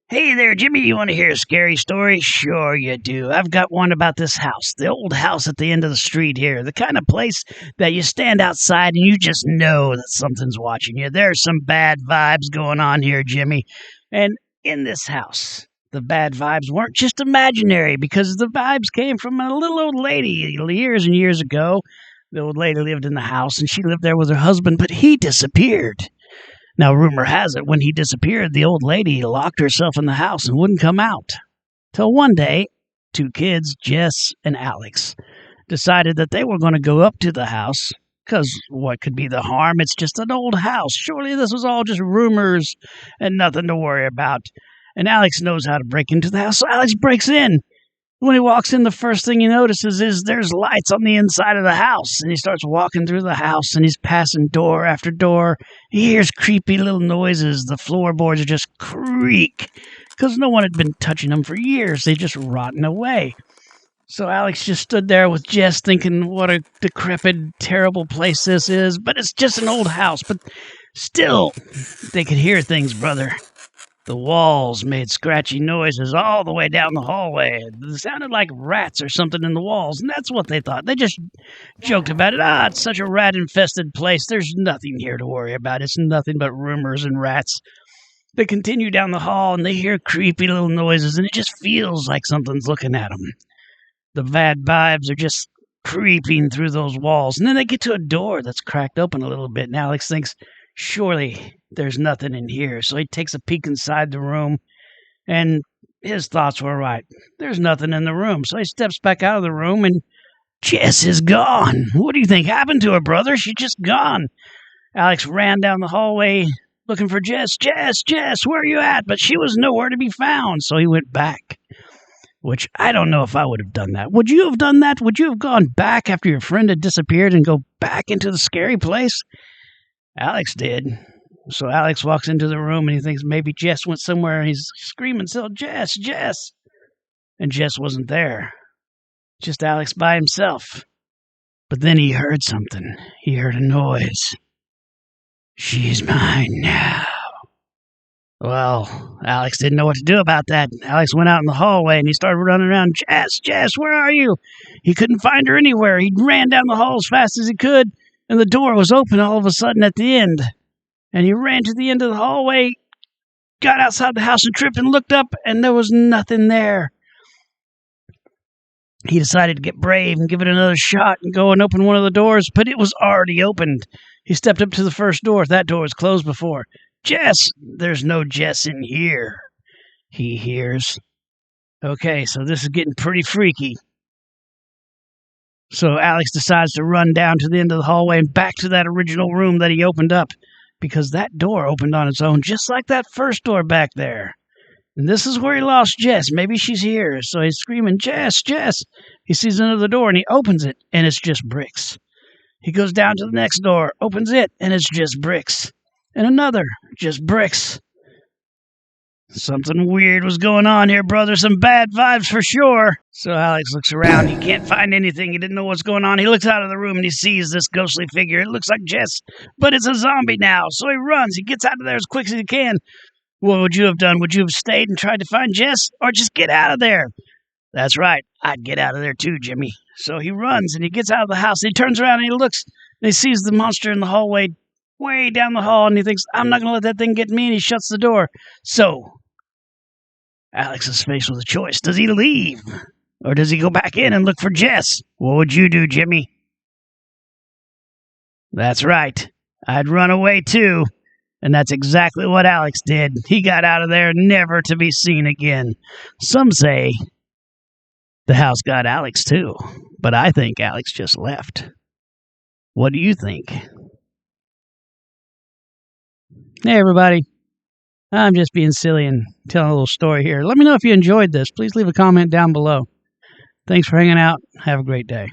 Hey there, Jimmy, you want to hear a scary story? Sure you do. I've got one about this house, the old house at the end of the street here, the kind of place that you stand outside and you just know that something's watching you. There's some bad vibes going on here, Jimmy. And in this house, the bad vibes weren't just imaginary because the vibes came from a little old lady years and years ago. The old lady lived in the house and she lived there with her husband, but he disappeared. Now, rumor has it, when he disappeared, the old lady locked herself in the house and wouldn't come out. Till one day, two kids, Jess and Alex, decided that they were going to go up to the house, because what could be the harm? It's just an old house. Surely this was all just rumors and nothing to worry about. And Alex knows how to break into the house, so Alex breaks in. When he walks in, the first thing he notices is there's lights on the inside of the house. And he starts walking through the house, and he's passing door after door. He hears creepy little noises. The floorboards just creak because no one had been touching them for years. They just rotten away. So Alex just stood there with Jess thinking what a decrepit, terrible place this is. But it's just an old house. But still, they could hear things, brother. The walls made scratchy noises all the way down the hallway. It sounded like rats or something in the walls, and that's what they thought. They just joked about it. It's such a rat-infested place. There's nothing here to worry about. It's nothing but rumors and rats. They continue down the hall, and they hear creepy little noises, and it just feels like something's looking at them. The bad vibes are just creeping through those walls, and then they get to a door that's cracked open a little bit, and Alex thinks, surely there's nothing in here. So he takes a peek inside the room, and his thoughts were right. There's nothing in the room. So he steps back out of the room, and Jess is gone. What do you think happened to her, brother? She's just gone. Alex ran down the hallway looking for Jess. Jess, where are you at? But she was nowhere to be found. So he went back, which I don't know if I would have done that. Would you have done that? Would you have gone back after your friend had disappeared and go back into the scary place? Alex did. So Alex walks into the room and he thinks maybe Jess went somewhere, and he's screaming still, Jess! And Jess wasn't there. Just Alex by himself. But then he heard something. He heard a noise. She's mine now. Well, Alex didn't know what to do about that. Alex went out in the hallway and he started running around. Jess, where are you? He couldn't find her anywhere. He ran down the hall as fast as he could, and the door was open all of a sudden at the end. And he ran to the end of the hallway, got outside the house and tripped and looked up, and there was nothing there. He decided to get brave and give it another shot and go and open one of the doors, but it was already opened. He stepped up to the first door. That door was closed before. Jess! There's no Jess in here, he hears. Okay, so this is getting pretty freaky. So Alex decides to run down to the end of the hallway and back to that original room that he opened up, because that door opened on its own, just like that first door back there. And this is where he lost Jess. Maybe she's here. So he's screaming, Jess! He sees another door and he opens it, and it's just bricks. He goes down to the next door, opens it, and it's just bricks. And another, just bricks. Something weird was going on here, brother. Some bad vibes for sure. So Alex looks around. He can't find anything. He didn't know what's going on. He looks out of the room and he sees this ghostly figure. It looks like Jess, but it's a zombie now. So he runs. He gets out of there as quick as he can. What would you have done? Would you have stayed and tried to find Jess, or just get out of there? That's right. I'd get out of there too, Jimmy. So he runs and he gets out of the house. He turns around and he looks and he sees the monster in the hallway way down the hall, and he thinks, I'm not going to let that thing get me, and he shuts the door. So Alex is faced with a choice. Does he leave? Or does he go back in and look for Jess? What would you do, Jimmy? That's right. I'd run away too. And that's exactly what Alex did. He got out of there never to be seen again. Some say the house got Alex too. But I think Alex just left. What do you think? Hey, everybody. I'm just being silly and telling a little story here. Let me know if you enjoyed this. Please leave a comment down below. Thanks for hanging out. Have a great day.